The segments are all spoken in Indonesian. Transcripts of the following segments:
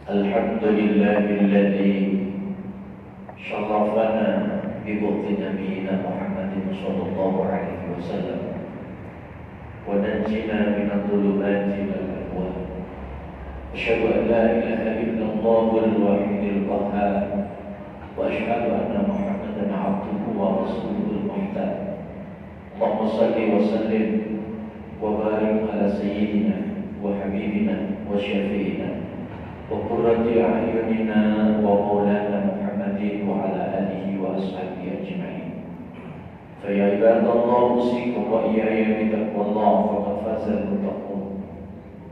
الحمد لله الذي شرفنا ببعث نبينا محمد صلى الله عليه وسلم ونجنا من الظلمات إلى الأنوار. أشهد أن لا إله إلا الله الواحد القهار وأشهد أن محمدا عبده ورسوله المختار. اللهم صل وسلم وبارك على سيدنا وحبيبنا وشفيعنا وقرة أعيننا ومولانا محمد وعلى آله وأصحابه أجمعين. فيا عباد الله أوصيكم وإياي بتقوى الله فقد فاز المتقون.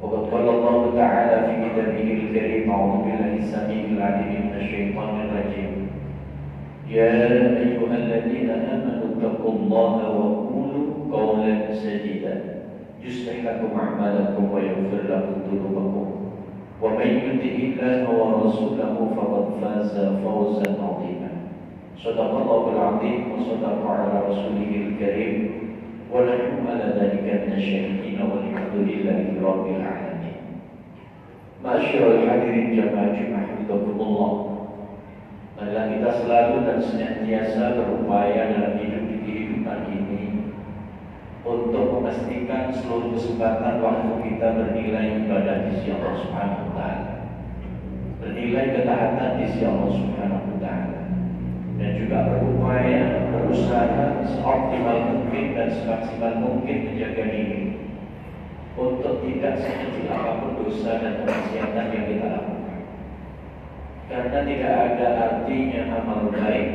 وقد قال الله تعالى في كتابه الكريم: أعوذ بالله السميع العليم من الشيطان الرجيم. يا أيها الذين آمنوا اتقوا الله وقولوا قولا سديدا يصلح لكم أعمالكم ويغفر لكم ذنوبكم ومن يطع الله ورسوله فقد فاز فوزا عظيما. صدق الله العظيم وصدق على رسوله الكريم ونحن على ذلك من الشاهدين والحمد لله رب العالمين. Ma'asyiral hadirin jamaah rahimakumullah. Marilah kita selalu dan senantiasa berupaya dalam hidup di kehidupan ini untuk memastikan seluruh kesempatan waktu kita bernilai ibadah di sisi Allah Subhanahu wa taala, bernilai ketaatan di sisi Allah Subhanahu wa taala, dan juga berupaya berusaha seoptimal mungkin dan semaksimal mungkin menjaga diri untuk tidak sekecil apapun dosa dan kemaksiatan yang kita lakukan. Karena tidak ada artinya amal baik,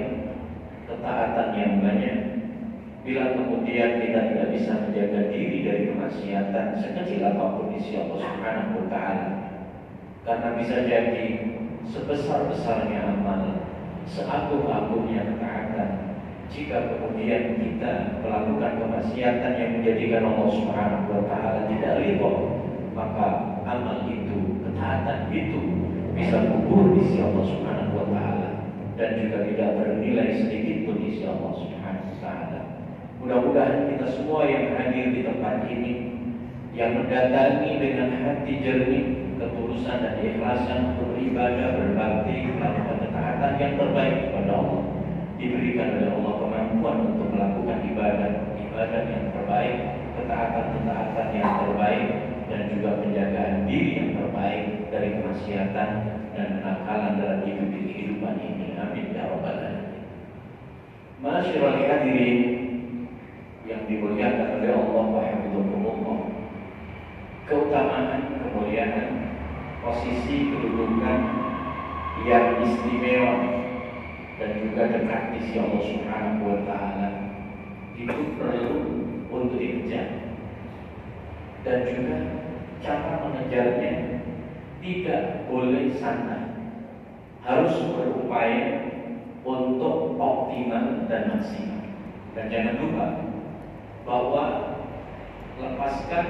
ketaatan yang banyak bila kemudian kita tidak bisa menjaga diri dari kemaksiatan sekecil apapun di sisi Allah Subhanahu wa taala. Karena bisa jadi sebesar-besarnya amal, seagung-agungnya ketaatan, jika kemudian kita melakukan kemaksiatan yang menjadikan Allah Subhanahu wa taala tidak ridha, maka amal itu, ketaatan itu bisa gugur di sisi Allah Subhanahu wa taala dan juga tidak bernilai sedikit pun di sisi Allah Subhanahu wa taala. Mudah-mudahan kita semua yang hadir di tempat ini, yang mendatangi dengan hati jernih, ketulusan dan keikhlasan untuk beribadah, berbakti, melakukan ketaatan yang terbaik kepada Allah, diberikan oleh Allah kemampuan untuk melakukan ibadah yang terbaik, ketaatan yang terbaik, dan juga penjagaan diri yang terbaik dari kemaksiatan dan kenakalan dalam hidup di kehidupan ini. Amin ya rabbal alamin. Ma'asyiral hadirin yang dimuliakan oleh Allah Subhanahu. Keutamaan, kemuliaan, posisi, kedudukan yang istimewa dan juga dekat di sisi Allah Subhanahu wa taala itu perlu untuk dikejar. Dan juga cara mengejarnya tidak boleh santai, harus berupaya untuk optimal dan maksimal. Dan jangan lupa bahwa lepaskan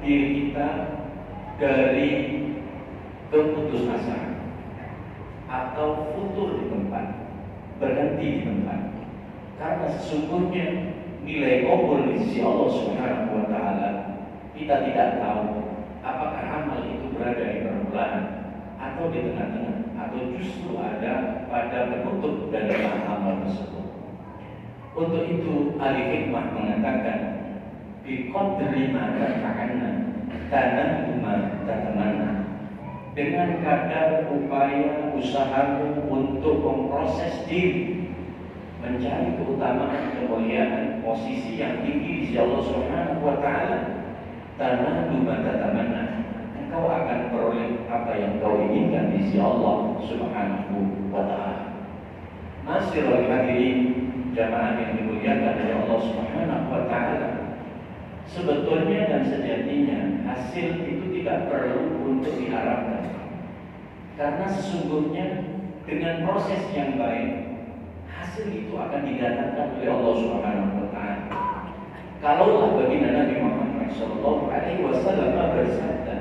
diri kita dari keputusasaan atau futur di tempat, berhenti di tempat. Karena sesungguhnya nilai qabul di sisi Allah Subhanahu wa taala kita tidak tahu apakah amal itu berada di permulaan atau di tengah-tengah atau justru ada pada penutup dari amal tersebut. Untuk itu ahli hikmah mengatakan biqadri ma ta'anna tanamma tatamanna. Dengan kadar upaya usahamu untuk memproses diri mencari keutamaan, kemuliaan, posisi yang tinggi di sisi Allah Subhanahu wa taala, tanamma tatamanna, engkau akan peroleh apa yang kau inginkan di sisi Allah Subhanahu wa taala. Ma'asyiral hadirin jamaah yang dimuliakan oleh Allah Subhanahu wa taala, sebetulnya dan sejatinya hasil itu tidak perlu untuk diharapkan. Karena sesungguhnya dengan proses yang baik, hasil itu akan didatangkan oleh Allah Subhanahu wa taala. Kalaulah baginda Nabi Muhammad sallallahu alaihi wasallam bersabda,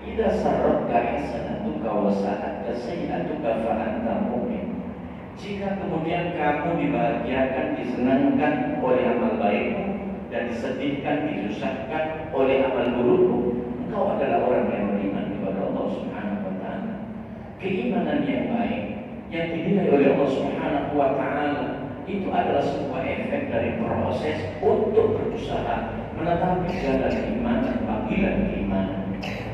"Idza sarratka hasanatuka wa sa'atka sayyi'atuka fa anta mu'min." Jika kemudian kamu dibahagiakan, disenangkan oleh amal baikmu dan disedihkan, disusahkan oleh amal burukmu, engkau adalah orang yang beriman kepada Allah Subhanahu wa taala. keimanan yang baik yang dinilai oleh Allah Subhanahu wa taala itu adalah sebuah efek dari proses untuk berusaha menetapi jalan keimanan, panggilan keimanan.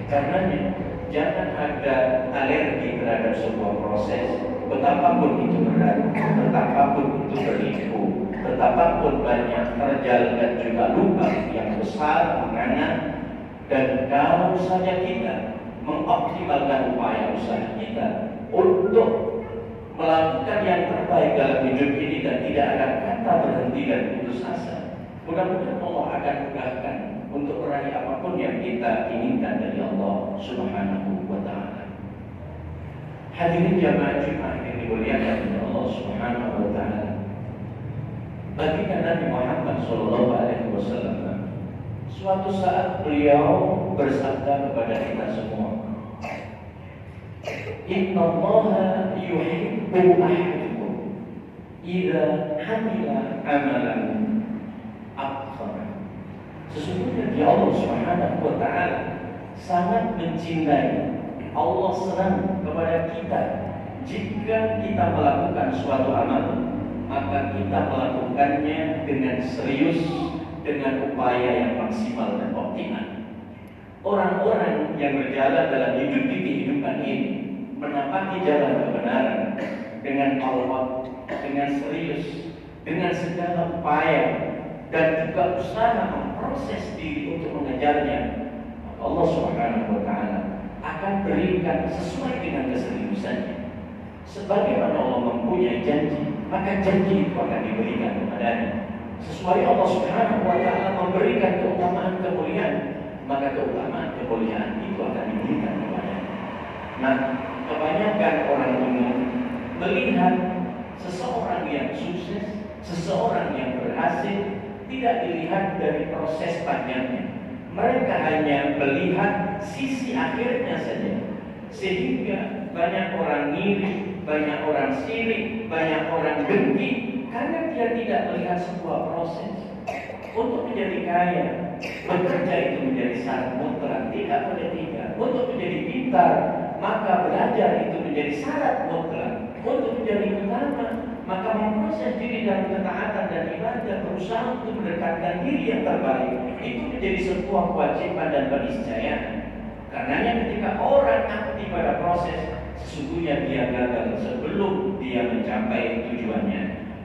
Karenanya jangan ada alergi terhadap sebuah proses, betapapun itu berat, betapapun itu berliku, betapapun banyak terjal dan juga luka yang besar mengenai. Dan kalau saja kita mengoptimalkan upaya usaha kita untuk melakukan yang terbaik dalam hidup ini dan tidak ada kata berhenti dan putus asa, mudah-mudahan Allah akan mudahkan untuk meraih apapun yang kita inginkan dari Allah Subhanahu wa taala. Hadirin jamaah Jumat yang dimuliakan oleh Allah Subhanahu wa taala. Baginda Nabi Muhammad sallallahu alaihi wasallam suatu saat beliau bersabda kepada kita semua, Inna Allaha yuhibbu ahadukum idza amila amalan akthara. Sesungguhnya dia Allah Subhanahu wa taala sangat mencintai, Allah senang kepada kita jika kita melakukan suatu amal, maka kita melakukannya dengan serius, dengan upaya yang maksimal dan optimal. Orang-orang yang berjalan dalam hidup di kehidupan ini menapaki jalan kebenaran dengan Allah, dengan serius, dengan segala upaya dan juga usaha memproses diri untuk mengejarnya, Allah Subhanahu wa taala akan berikan sesuai dengan keseriusannya. Sebagaimana Allah mempunyai janji, maka janji itu akan diberikan kepadanya. Sesuai Allah Subhanahu wa taala memberikan keutamaan kemuliaan, maka keutamaan kemuliaan itu akan diberikan kepadanya. Nah, kebanyakan orang umum melihat seseorang yang sukses, seseorang yang berhasil tidak dilihat dari proses panjangnya. Mereka hanya melihat sisi akhirnya saja. Sehingga banyak orang ngiri, banyak orang sirik, banyak orang dengki karena dia tidak melihat sebuah proses. Untuk menjadi kaya, bekerja itu menjadi syarat mutlak, tidak boleh tidak. Untuk menjadi pintar, maka belajar itu menjadi syarat mutlak. Untuk menjadi utama, maka memproses diri dalam ketaatan dan ibadah, berusaha untuk mendekatkan diri yang terbaik, itu menjadi sebuah kewajiban dan keniscayaan. Karenanya ketika orang aktif pada proses, sesungguhnya dia gagal sebelum dia mencapai tujuannya.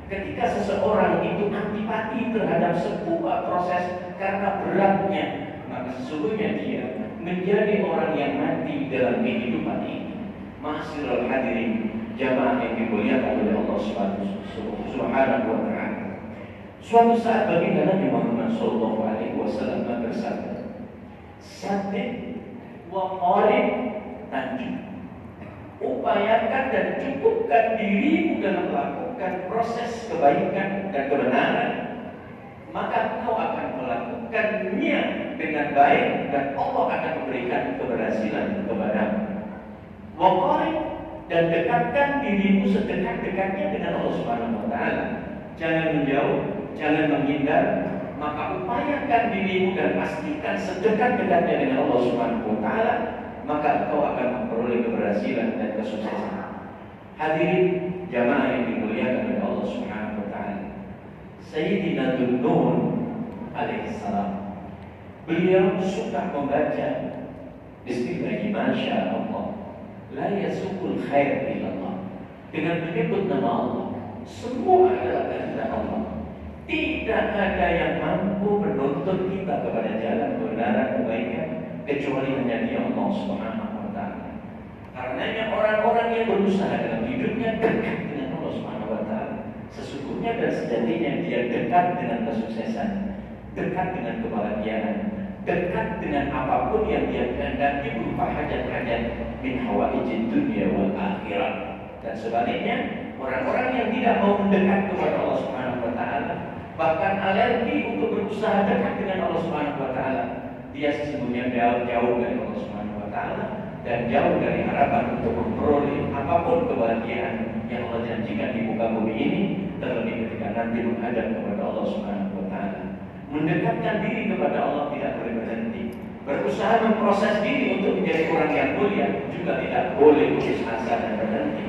Ketika seseorang itu antipati terhadap sebuah proses karena beratnya, maka sesungguhnya dia menjadi orang yang mati dalam kehidupan ini. Ma'asyiral hadirin, jamaah yang dimuliakan oleh Allah Subhanahu wa taala. Suatu saat baginda Nabi Muhammad sallallahu alaihi wasallam bersabda, "Sabit wa qarib tanju." Upayakan dan cukupkan dirimu dalam melakukan proses kebaikan dan kebenaran, maka kau akan melakukannya dengan baik dan Allah akan memberikan keberhasilan kepadamu. Wa qarib, dan dekatkan dirimu sedekat-dekatnya dengan Allah Subhanahu wa taala. Jangan menjauh, jangan menghindar, maka upayakan dirimu dan pastikan sedekat-dekatnya dengan Allah Subhanahu wa taala, maka kau akan memperoleh keberhasilan dan kesuksesan. Hadirin jamaah yang dimuliakan oleh Allah Subhanahu wa taala. Sayyidina Nun alaihissalam, beliau suka membaca Bismillahirrahmanirrahim, la yasukul khair illallah. Dengan menyebut nama Allah, semua adalah kehendak Allah. Tidak ada yang mampu menuntut kita kepada jalan kebenaran kebaikan kecuali hanya Dia, Allah Subhanahu wa taala. Karenanya orang-orang yang berusaha dalam hidupnya dekat dengan Allah Subhanahu wa taala, sesungguhnya dan sejatinya dia dekat dengan kesuksesan, dekat dengan kebahagiaan, dekat dengan apapun yang dia kehendaki berupa hajat-hajat min hawaijid dunya wal akhirah. Dan sebaliknya, orang-orang yang tidak mau mendekat kepada Allah Subhanahu wa taala, bahkan alergi untuk berusaha dekat dengan Allah Subhanahu wa taala, dia sesungguhnya jauh dari Allah Subhanahu wa taala dan jauh dari harapan untuk memperoleh apapun kebahagiaan yang Allah janjikan di muka bumi ini, terlebih ketika nanti menghadap kepada Allah Subhanahu wa taala. Mendekatkan diri kepada Allah tidak boleh berhenti. berusaha memproses diri untuk menjadi orang yang mulia, juga tidak boleh putus asa dan berhenti.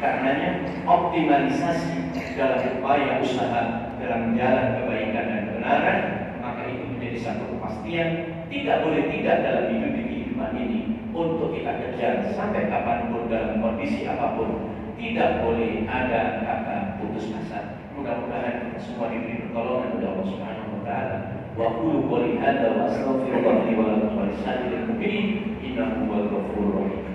Karenanya optimalisasi dalam upaya usaha dalam jalan kebaikan dan kebenaran, maka itu menjadi satu kepastian tidak boleh tidak dalam hidup di kehidupan ini untuk kita kejar sampai kapanpun dalam kondisi apapun. Tidak boleh ada kata putus asa. Mudah-mudahan kita semua diberi pertolongan oleh Allah Subhanahu wa taala. Wa qulu qouli hadza wa astaghfirullah li wa lakum wa lisa'iril mu'minin innahu huwal ghafurur rahim.